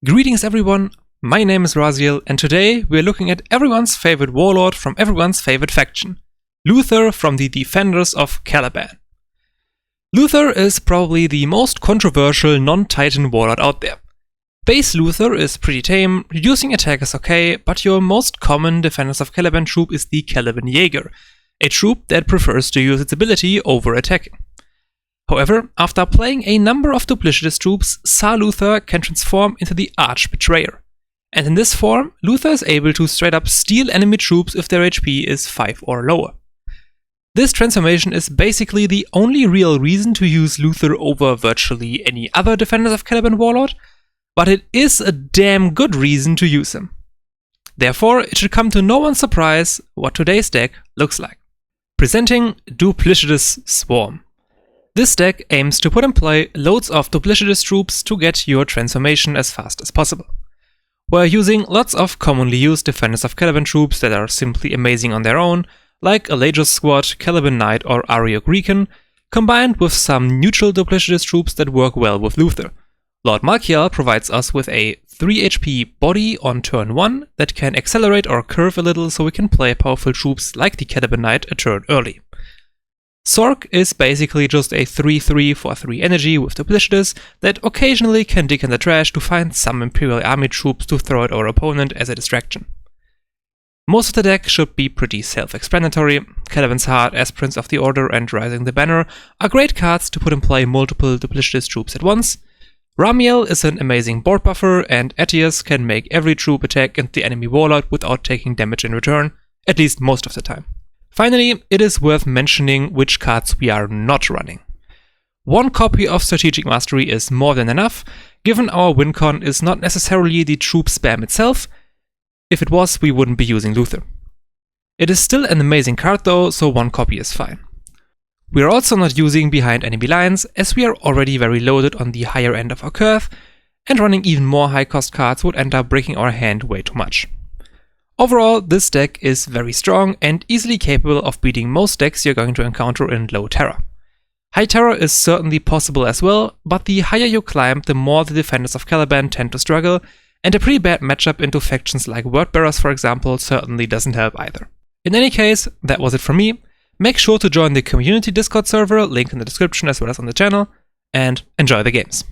Greetings everyone, my name is Raziel and today we're looking at everyone's favorite warlord from everyone's favorite faction, Luther from the Defenders of Caliban. Luther is probably the most controversial non-Titan warlord out there. Base Luther is pretty tame, reducing attack is okay, but your most common Defenders of Caliban troop is the Caliban Jaeger, a troop that prefers to use its ability over attacking. However, after playing a number of duplicitous troops, Sar Luther can transform into the Arch Betrayer. And in this form, Luther is able to straight up steal enemy troops if their HP is 5 or lower. This transformation is basically the only real reason to use Luther over virtually any other Defenders of Caliban warlord, but it is a damn good reason to use him. Therefore, it should come to no one's surprise what today's deck looks like. Presenting Duplicitous Swarm. This deck aims to put in play loads of duplicitous troops to get your transformation as fast as possible. We're using lots of commonly used Defenders of Caliban troops that are simply amazing on their own, like a Lagos Squad, Caliban Knight or Ariok Recon, combined with some neutral duplicitous troops that work well with Luther. Lord Malkiel provides us with a 3 HP body on turn 1 that can accelerate or curve a little so we can play powerful troops like the Caliban Knight a turn early. Sork is basically just a 3/3 for 3 energy with duplicitous that occasionally can dig in the trash to find some Imperial Army troops to throw at our opponent as a distraction. Most of the deck should be pretty self-explanatory. Caliban's Harr as Prince of the Order and Rising the Banner are great cards to put in play multiple duplicitous troops at once. Raziel is an amazing board buffer, and Atius can make every troop attack into the enemy warlord without taking damage in return, at least most of the time. Finally, it is worth mentioning which cards we are not running. One copy of Strategic Mastery is more than enough, given our win con is not necessarily the troop spam itself. If it was, we wouldn't be using Luther. It is still an amazing card though, so one copy is fine. We are also not using Behind Enemy Lines, as we are already very loaded on the higher end of our curve, and running even more high cost cards would end up breaking our hand way too much. Overall, this deck is very strong and easily capable of beating most decks you're going to encounter in low terror. High terror is certainly possible as well, but the higher you climb, the more the Defenders of Caliban tend to struggle, and a pretty bad matchup into factions like Wordbearers, for example, certainly doesn't help either. In any case, that was it for me. Make sure to join the community Discord server, link in the description as well as on the channel, and enjoy the games.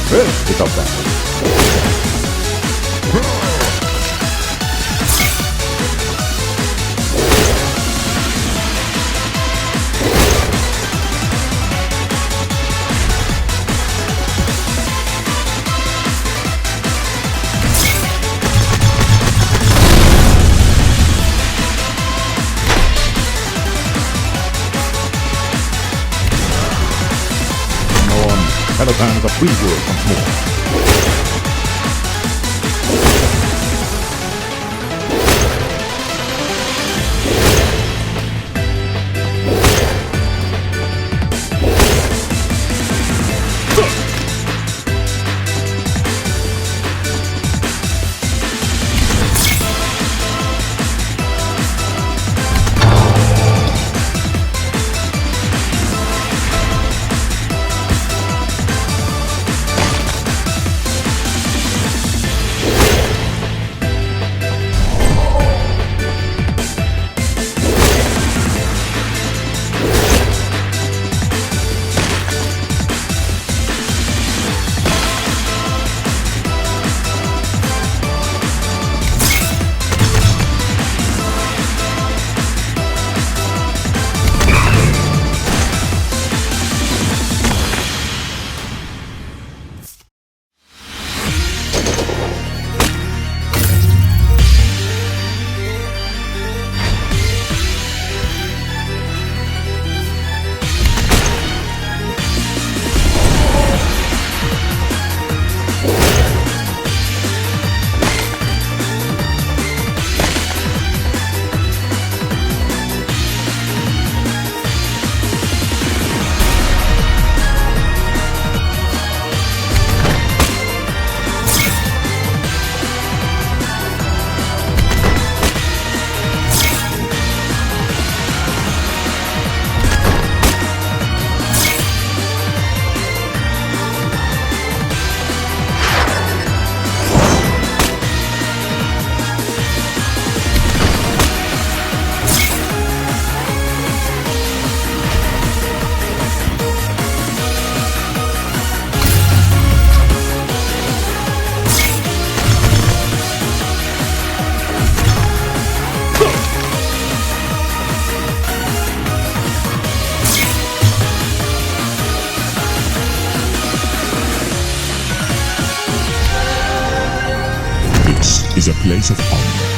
Well, pick up that. Caliban is a free world once more. is a place of honor.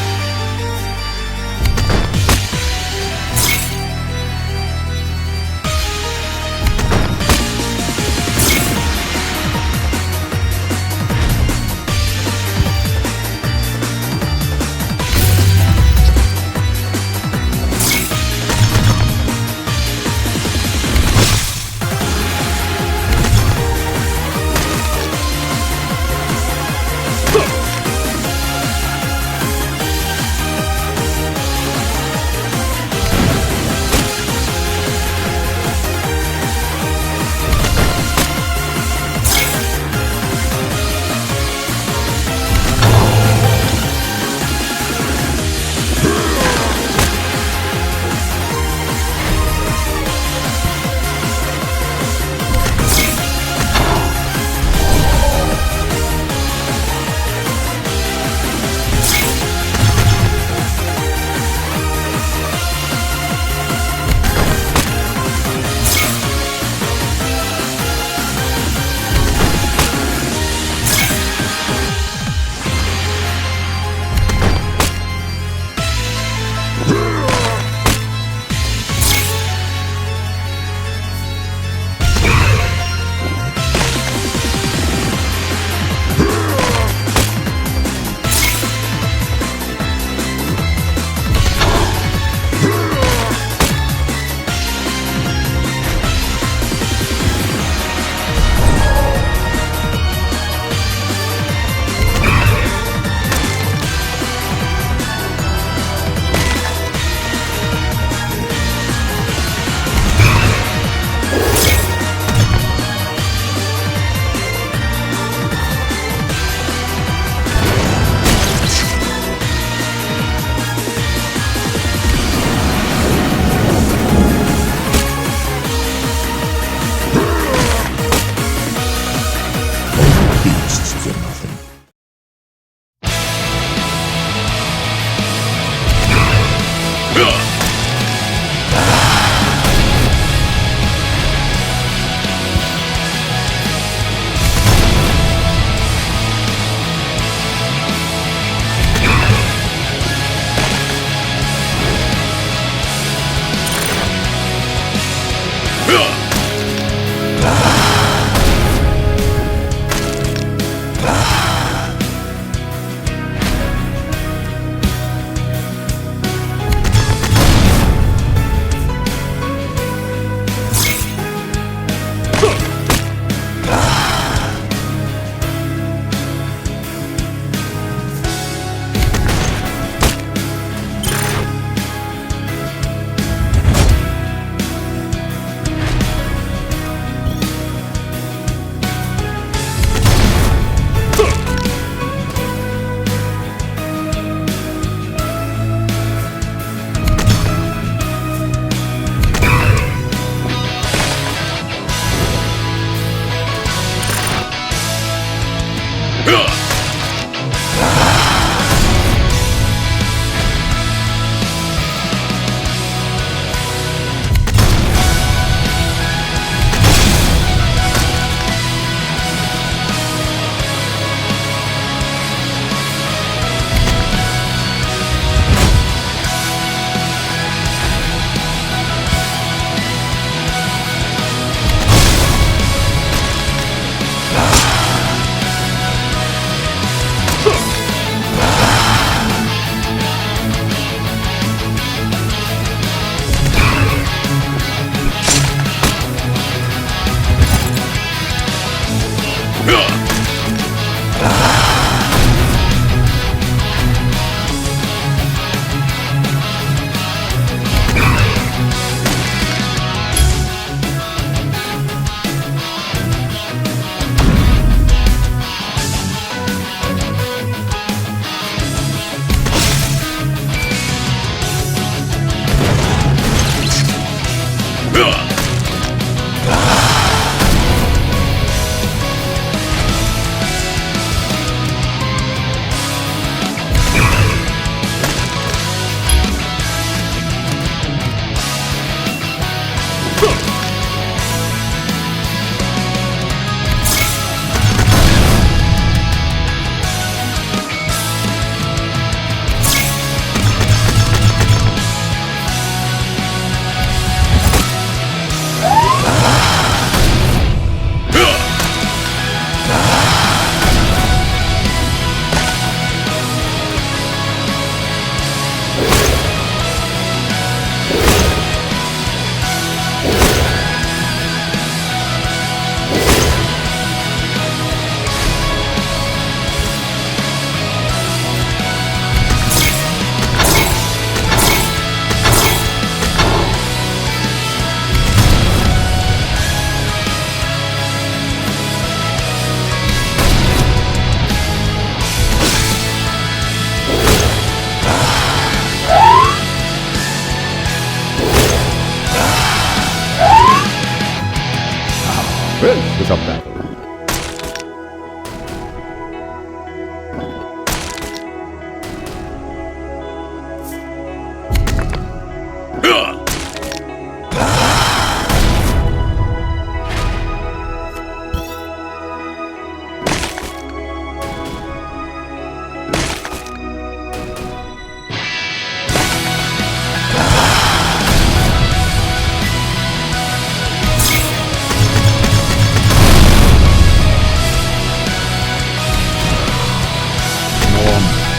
This is a battle.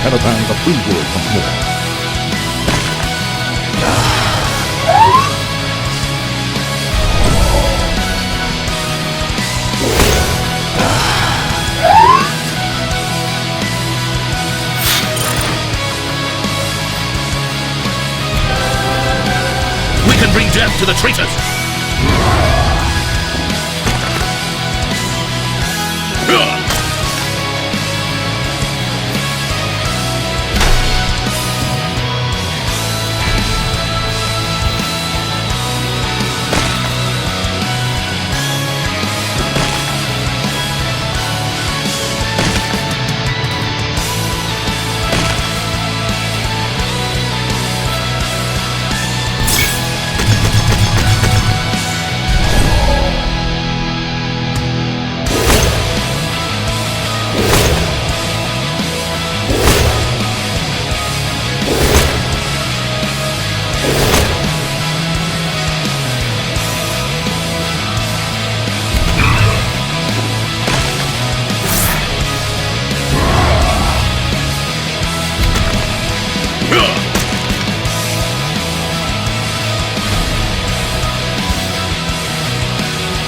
Caliban is a free world once more. We can bring death to the traitors!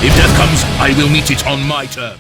If death comes, I will meet it on my terms.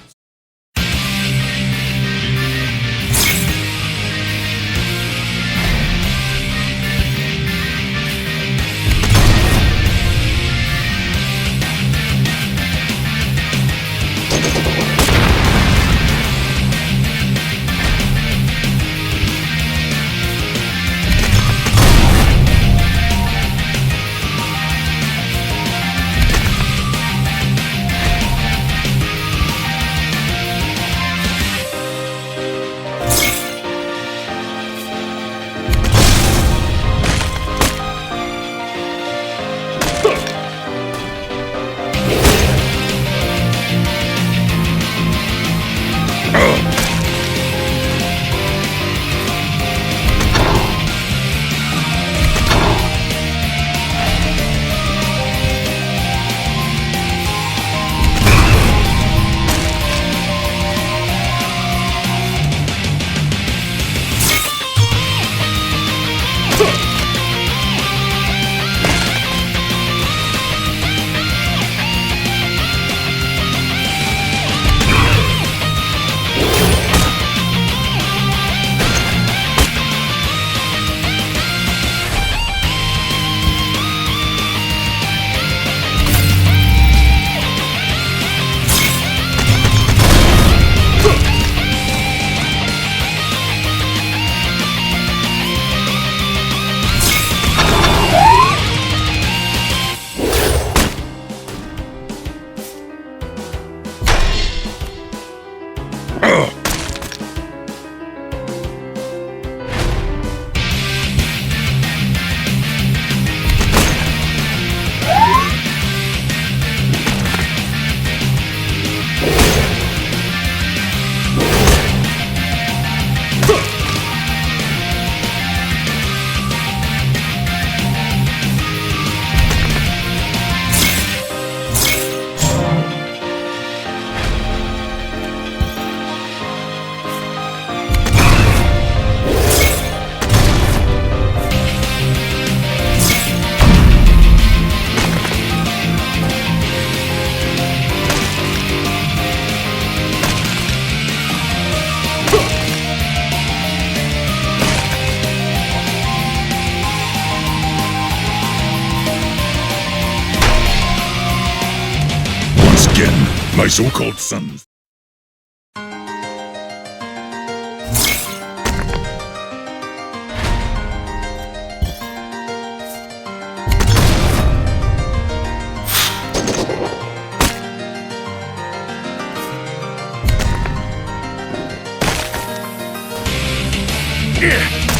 My so-called sons. Yeah.